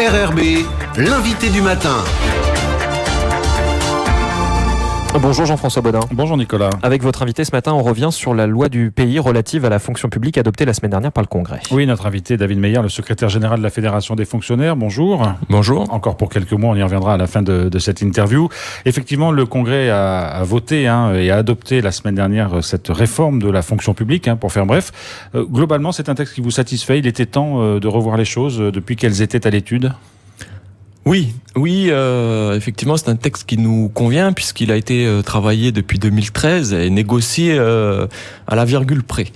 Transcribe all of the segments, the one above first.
RRB, l'invité du matin. Bonjour Jean-François Bodin. Bonjour Nicolas. Avec votre invité ce matin, on revient sur la loi du pays relative à la fonction publique adoptée la semaine dernière par le Congrès. Oui, notre invité David Meyer, le secrétaire général de la Fédération des fonctionnaires. Bonjour. Bonjour. Encore pour quelques mois, on y reviendra à la fin de cette interview. Effectivement, le Congrès a voté et a adopté la semaine dernière cette réforme de la fonction publique, pour faire bref. Globalement, c'est un texte qui vous satisfait. Il était temps de revoir les choses depuis qu'elles étaient à l'étude. Oui, effectivement, c'est un texte qui nous convient puisqu'il a été travaillé depuis 2013 et négocié à la virgule près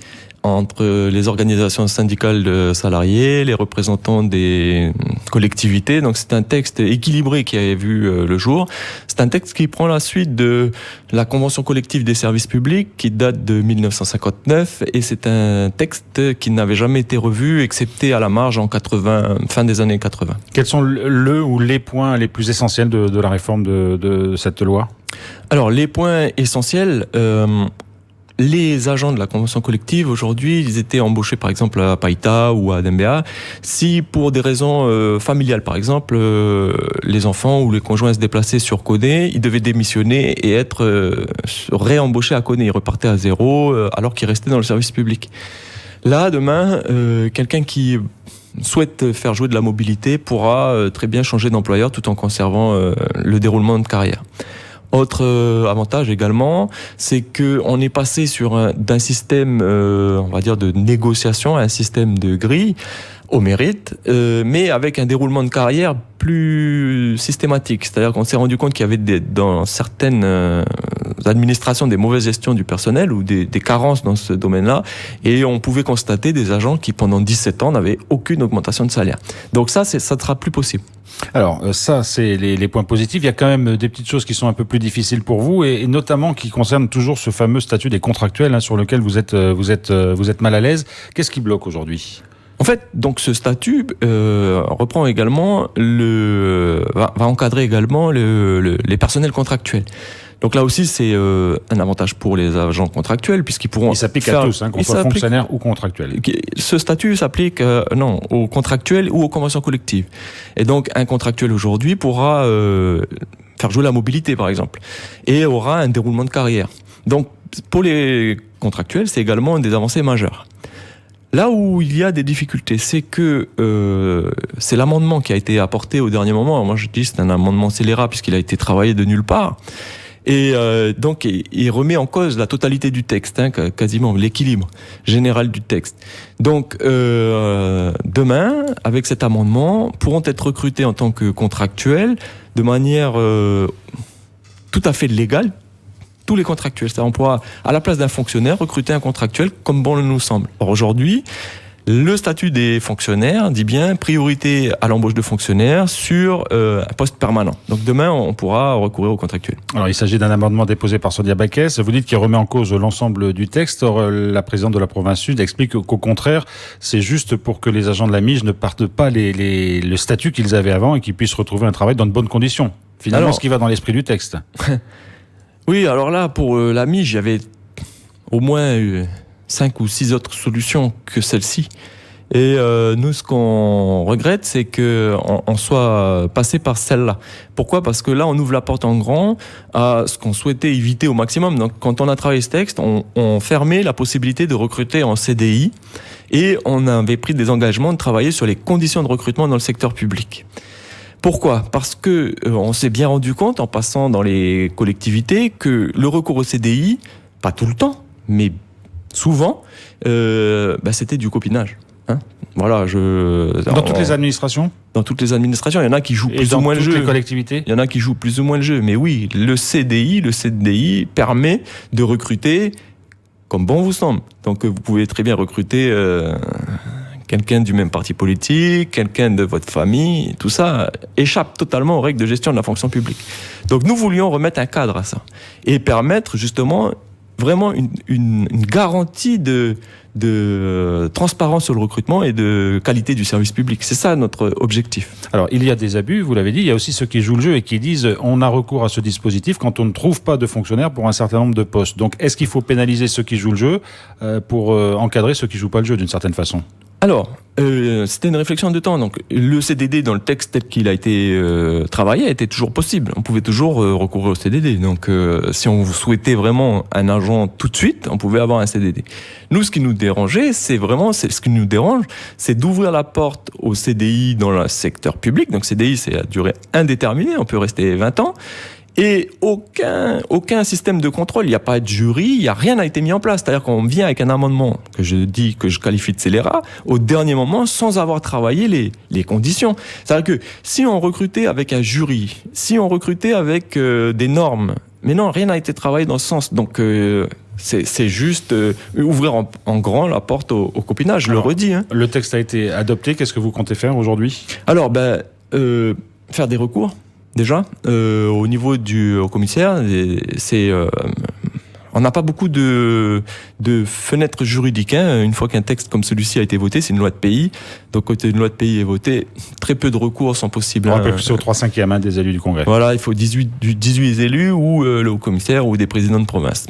entre les organisations syndicales de salariés, les représentants des collectivités. Donc c'est un texte équilibré qui a vu le jour. C'est un texte qui prend la suite de la Convention collective des services publics qui date de 1959 et c'est un texte qui n'avait jamais été revu excepté à la marge en fin des années 80. Quels sont le ou les points les plus essentiels de la réforme de cette loi ? Alors les points essentiels... les agents de la convention collective, aujourd'hui, ils étaient embauchés par exemple à Païta ou à Dembéa. Si pour des raisons familiales, par exemple, les enfants ou les conjoints se déplaçaient sur Koné, ils devaient démissionner et être réembauchés à Koné. Ils repartaient à zéro alors qu'ils restaient dans le service public. Là, demain, quelqu'un qui souhaite faire jouer de la mobilité pourra très bien changer d'employeur tout en conservant le déroulement de carrière. Autre avantage également, c'est que on est passé d'un système, on va dire, de négociation à un système de grille au mérite, mais avec un déroulement de carrière plus systématique. C'est-à-dire qu'on s'est rendu compte qu'il y avait dans certaines administrations des mauvaises gestions du personnel ou des carences dans ce domaine-là, et on pouvait constater des agents qui pendant 17 ans n'avaient aucune augmentation de salaire. Donc ça ne sera plus possible. Alors ça, c'est les points positifs. Il y a quand même des petites choses qui sont un peu plus difficiles pour vous, et notamment qui concernent toujours ce fameux statut des contractuels sur lequel vous êtes mal à l'aise. Qu'est-ce qui bloque aujourd'hui ? En fait, donc ce statut reprend également va encadrer également les personnels contractuels. Donc là aussi, c'est un avantage pour les agents contractuels puisqu'ils pourront. Il s'applique à tous, qu'on soit fonctionnaire ou contractuel. Ce statut s'applique aux contractuels ou aux conventions collectives. Et donc un contractuel aujourd'hui pourra faire jouer la mobilité, par exemple, et aura un déroulement de carrière. Donc pour les contractuels, c'est également des avancées majeures. Là où il y a des difficultés, c'est que c'est l'amendement qui a été apporté au dernier moment. Alors moi, je dis que c'est un amendement scélérat puisqu'il a été travaillé de nulle part. Et donc, il remet en cause la totalité du texte, quasiment l'équilibre général du texte. Donc, demain, avec cet amendement, pourront être recrutés en tant que contractuels de manière tout à fait légale. Tous les contractuels, c'est-à-dire on pourra, à la place d'un fonctionnaire, recruter un contractuel comme bon nous semble. Or aujourd'hui, le statut des fonctionnaires dit bien priorité à l'embauche de fonctionnaires sur un poste permanent. Donc demain, on pourra recourir aux contractuels. Alors il s'agit d'un amendement déposé par Sonia Baquès. Vous dites qu'il remet en cause l'ensemble du texte. Or la présidente de la province Sud explique qu'au contraire, c'est juste pour que les agents de la MIJ ne partent pas le statut qu'ils avaient avant et qu'ils puissent retrouver un travail dans de bonnes conditions. Finalement, ce qui va dans l'esprit du texte. Oui, alors là, pour la MIJ, il y avait au moins 5 ou 6 autres solutions que celle-ci. Et nous, ce qu'on regrette, c'est qu'on soit passé par celle-là. Pourquoi ? Parce que là, on ouvre la porte en grand à ce qu'on souhaitait éviter au maximum. Donc, quand on a travaillé ce texte, on fermait la possibilité de recruter en CDI et on avait pris des engagements de travailler sur les conditions de recrutement dans le secteur public. Pourquoi ? Parce que on s'est bien rendu compte en passant dans les collectivités que le recours au CDI, pas tout le temps, mais souvent, c'était du copinage. Voilà, dans toutes les administrations ? Dans toutes les administrations, il y en a qui jouent plus ou moins le jeu. Et dans toutes les collectivités ? Il y en a qui jouent plus ou moins le jeu. Mais oui, le CDI permet de recruter comme bon vous semble. Donc vous pouvez très bien recruter quelqu'un du même parti politique, quelqu'un de votre famille, tout ça échappe totalement aux règles de gestion de la fonction publique. Donc nous voulions remettre un cadre à ça et permettre justement vraiment une garantie de transparence sur le recrutement et de qualité du service public. C'est ça notre objectif. Alors, il y a des abus, vous l'avez dit, il y a aussi ceux qui jouent le jeu et qui disent on a recours à ce dispositif quand on ne trouve pas de fonctionnaires pour un certain nombre de postes. Donc, est-ce qu'il faut pénaliser ceux qui jouent le jeu pour encadrer ceux qui ne jouent pas le jeu d'une certaine façon ? Alors, c'était une réflexion de temps. Donc, le CDD dans le texte tel qu'il a été travaillé était toujours possible. On pouvait toujours recourir au CDD. Donc, si on souhaitait vraiment un agent tout de suite, on pouvait avoir un CDD. Nous, ce qui nous dérangeait, c'est d'ouvrir la porte au CDI dans le secteur public. Donc, CDI, c'est à durée indéterminée. On peut rester 20 ans. Et aucun système de contrôle, il n'y a pas de jury, rien n'a été mis en place. C'est-à-dire qu'on vient avec un amendement que je qualifie de scélérat au dernier moment sans avoir travaillé les conditions. C'est-à-dire que si on recrutait avec un jury, si on recrutait avec des normes, mais non, rien n'a été travaillé dans ce sens. Donc c'est juste ouvrir en grand la porte au copinage, je le redis. Hein. Le texte a été adopté, qu'est-ce que vous comptez faire aujourd'hui ? Alors, faire des recours. Déjà, au niveau du commissaire, on n'a pas beaucoup de fenêtres juridiques. Hein. Une fois qu'un texte comme celui-ci a été voté, c'est une loi de pays. Donc, quand une loi de pays est votée, très peu de recours sont possibles. On rappelle que c'est au 3/5 des élus du Congrès. Voilà, il faut 18 élus ou le haut commissaire ou des présidents de province.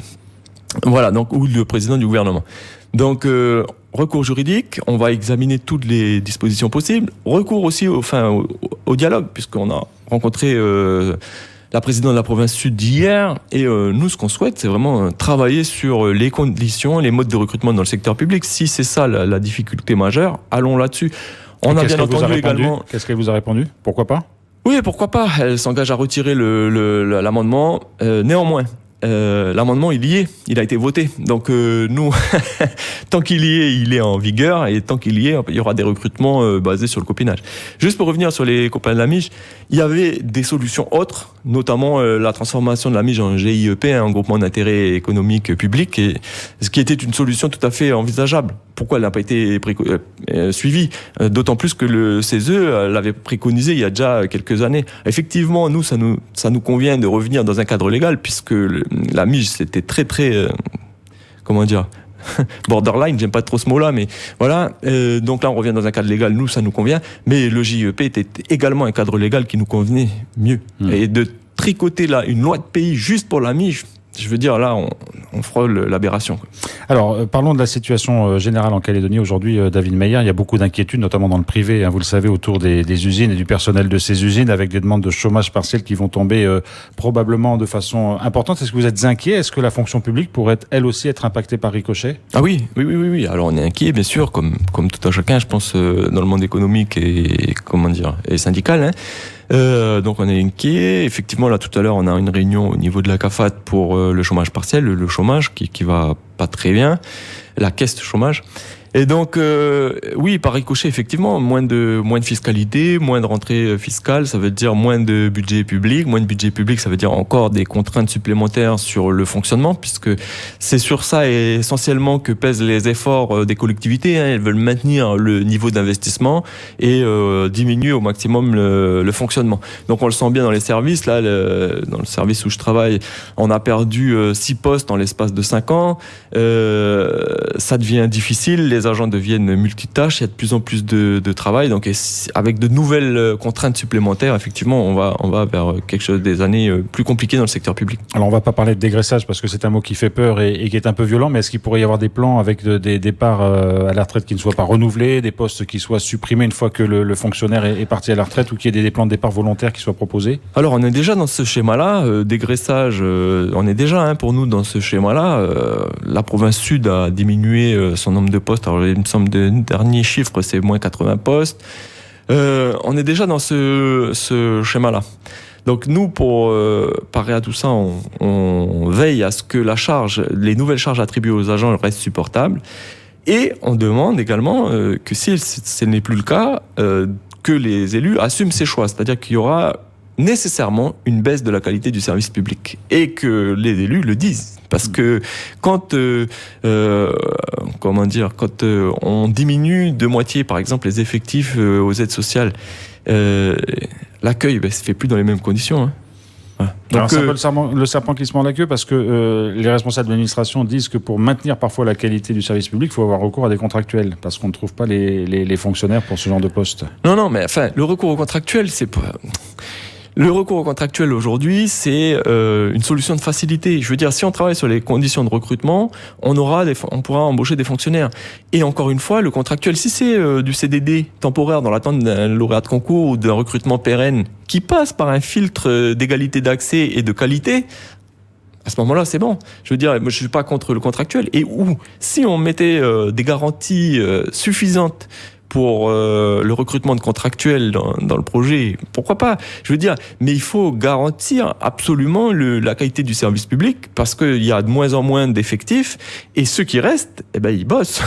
Voilà, donc ou le président du gouvernement. Donc, recours juridique, on va examiner toutes les dispositions possibles. Recours aussi au dialogue, puisqu'on a rencontré la présidente de la province sud hier. Et nous, ce qu'on souhaite, c'est vraiment travailler sur les conditions, les modes de recrutement dans le secteur public. Si c'est ça la difficulté majeure, allons là-dessus. On a bien entendu également... Qu'est-ce qu'elle vous a répondu ? Pourquoi pas ? Oui, pourquoi pas ? Elle s'engage à retirer l'amendement. Néanmoins, l'amendement, il a été voté. Donc nous, tant qu'il y est, il est en vigueur, et tant qu'il y est, il y aura des recrutements basés sur le copinage. Juste pour revenir sur les copains de la Mige, il y avait des solutions autres, notamment la transformation de la Mige en GIEP, un groupement d'intérêt économique public, et ce qui était une solution tout à fait envisageable. Pourquoi elle n'a pas été suivie ? D'autant plus que le CESE l'avait préconisé il y a déjà quelques années. Effectivement, nous, ça nous convient de revenir dans un cadre légal, puisque la Mige, c'était très, très... borderline, j'aime pas trop ce mot-là, mais voilà. Donc là, on revient dans un cadre légal, nous, ça nous convient. Mais le GIEP était également un cadre légal qui nous convenait mieux. Et de tricoter là une loi de pays juste pour la Mige, je veux dire, là, on frôle l'aberration. Alors, parlons de la situation générale en Calédonie. Aujourd'hui, David Meyer, il y a beaucoup d'inquiétudes, notamment dans le privé, hein, vous le savez, autour des usines et du personnel de ces usines, avec des demandes de chômage partiel qui vont tomber probablement de façon importante. Est-ce que vous êtes inquiet ? Est-ce que la fonction publique pourrait, elle aussi, être impactée par ricochet ? Ah oui. Alors, on est inquiet, bien sûr, comme tout un chacun, je pense, dans le monde économique et syndical, hein. Donc on est inquiet. Effectivement, là tout à l'heure, on a une réunion au niveau de la CAFAT pour le chômage partiel, le chômage qui va pas très bien, la caisse de chômage. Et donc, oui, par ricochet, effectivement, moins de fiscalité, moins de rentrée fiscale, ça veut dire moins de budget public. Moins de budget public, ça veut dire encore des contraintes supplémentaires sur le fonctionnement, puisque c'est sur ça essentiellement que pèsent les efforts des collectivités. Hein. Elles veulent maintenir le niveau d'investissement et diminuer au maximum le fonctionnement. Donc, on le sent bien dans les services. Là, dans le service où je travaille, on a perdu 6 postes en l'espace de 5 ans. Ça devient difficile. Les agents deviennent multitâches, il y a de plus en plus de travail, donc avec de nouvelles contraintes supplémentaires, effectivement, on va vers quelque chose des années plus compliquées dans le secteur public. Alors on va pas parler de dégraissage parce que c'est un mot qui fait peur et qui est un peu violent, mais est-ce qu'il pourrait y avoir des plans avec des départs à la retraite qui ne soient pas renouvelés, des postes qui soient supprimés une fois que le fonctionnaire est parti à la retraite, ou qu'il y ait des plans de départ volontaires qui soient proposés ? Alors on est déjà dans ce schéma-là, dégraissage, on est déjà pour nous dans ce schéma-là. La province sud a diminué son nombre de postes. Alors, il me semble que le dernier chiffre, c'est moins 80 postes. On est déjà dans ce schéma-là. Donc nous, pour parer à tout ça, on veille à ce que les nouvelles charges attribuées aux agents restent supportables. Et on demande également que si ce n'est plus le cas, que les élus assument ces choix. C'est-à-dire qu'il y aura nécessairement une baisse de la qualité du service public. Et que les élus le disent. Parce que quand on diminue de moitié, par exemple, les effectifs aux aides sociales, l'accueil se fait plus dans les mêmes conditions. Hein. Voilà. Donc, alors c'est un peu le serpent qui se mord la queue, parce que les responsables de l'administration disent que pour maintenir parfois la qualité du service public, il faut avoir recours à des contractuels, parce qu'on ne trouve pas les fonctionnaires pour ce genre de poste. Non, mais enfin, le recours aux contractuels, c'est pas... Le recours au contractuel aujourd'hui, c'est une solution de facilité. Je veux dire, si on travaille sur les conditions de recrutement, on pourra embaucher des fonctionnaires. Et encore une fois, le contractuel, si c'est du CDD temporaire dans l'attente d'un lauréat de concours ou d'un recrutement pérenne qui passe par un filtre d'égalité d'accès et de qualité, à ce moment-là, c'est bon. Je veux dire, moi, je suis pas contre le contractuel. Et si on mettait des garanties suffisantes pour le recrutement de contractuels dans le projet, pourquoi pas? Je veux dire, mais il faut garantir absolument la qualité du service public parce qu'il y a de moins en moins d'effectifs et ceux qui restent, eh ben, ils bossent.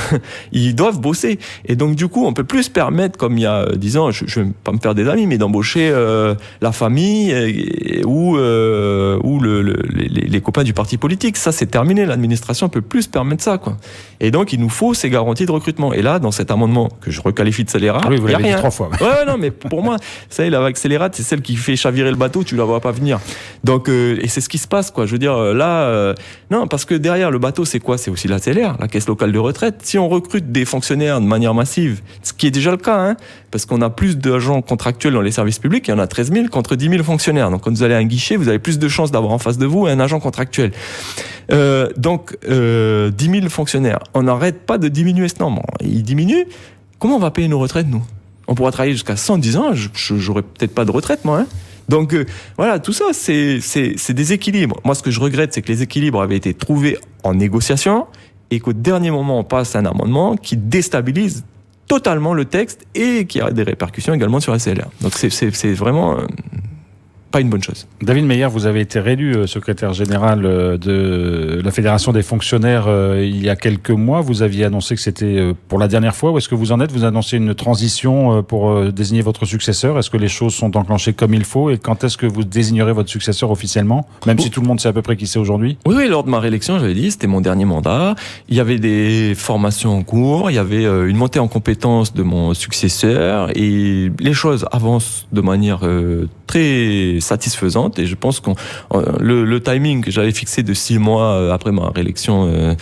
Ils doivent bosser. Et donc, du coup, on peut plus se permettre, comme il y a 10 ans, je vais pas me faire des amis, mais d'embaucher la famille ou les copains du parti politique. Ça, c'est terminé. L'administration peut plus se permettre ça, quoi. Et donc, il nous faut ces garanties de recrutement. Et là, dans cet amendement que je requalifie de scélérat, oui, vous il y a l'avez dit rien. 3 fois. Ouais, non, mais pour moi, ça y est, la vague scélérate, c'est celle qui fait chavirer le bateau, tu la vois pas venir. Donc, et c'est ce qui se passe, quoi. Je veux dire, là, non, parce que derrière le bateau, c'est quoi? C'est aussi la CLR, la Caisse locale de retraite. Si on recrute des fonctionnaires de manière massive, ce qui est déjà le cas, hein, parce qu'on a plus d'agents contractuels dans les services publics, il y en a 13 000 contre 10 000 fonctionnaires. Donc, quand vous allez à un guichet, vous avez plus de chances d'avoir en face de vous un agent contractuel. Donc, 10 000 fonctionnaires. On n'arrête pas de diminuer ce nombre. Il diminue. Comment on va payer nos retraites, nous? On pourra travailler jusqu'à 110 ans, j'aurais peut-être pas de retraite, moi. Hein. Donc, voilà, tout ça, c'est des équilibres. Moi, ce que je regrette, c'est que les équilibres avaient été trouvés en négociation et qu'au dernier moment, on passe un amendement qui déstabilise totalement le texte et qui a des répercussions également sur la CLR. Donc, c'est vraiment pas une bonne chose. David Meyer, vous avez été réélu secrétaire général de la Fédération des fonctionnaires il y a quelques mois. Vous aviez annoncé que c'était pour la dernière fois. Où est-ce que vous en êtes? Vous annoncez une transition pour désigner votre successeur. Est-ce que les choses sont enclenchées comme il faut? Et quand est-ce que vous désignerez votre successeur officiellement? Même si tout le monde sait à peu près qui c'est aujourd'hui. Oui, lors de ma réélection, j'avais dit, c'était mon dernier mandat. Il y avait des formations en cours. Il y avait une montée en compétences de mon successeur. Et les choses avancent de manière très satisfaisante et je pense que le timing que j'avais fixé de 6 mois après ma réélection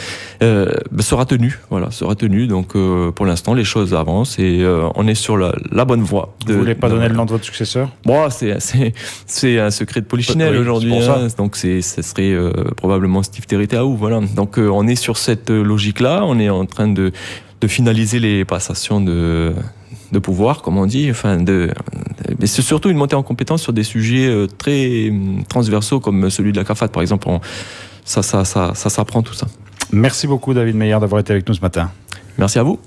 sera tenu. Voilà, sera tenu. Donc pour l'instant, les choses avancent et on est sur la bonne voie. Vous voulez pas donner le nom de votre successeur? Bon, c'est un secret de polichinelle aujourd'hui. Hein, donc ce serait probablement Steve Terry-Taou. Voilà. Donc on est sur cette logique-là. On est en train de finaliser les passations de pouvoir, comme on dit, mais c'est surtout une montée en compétence sur des sujets très transversaux comme celui de la CAFAT, par exemple. Ça s'apprend tout ça. Merci beaucoup, David Meyer, d'avoir été avec nous ce matin. Merci à vous.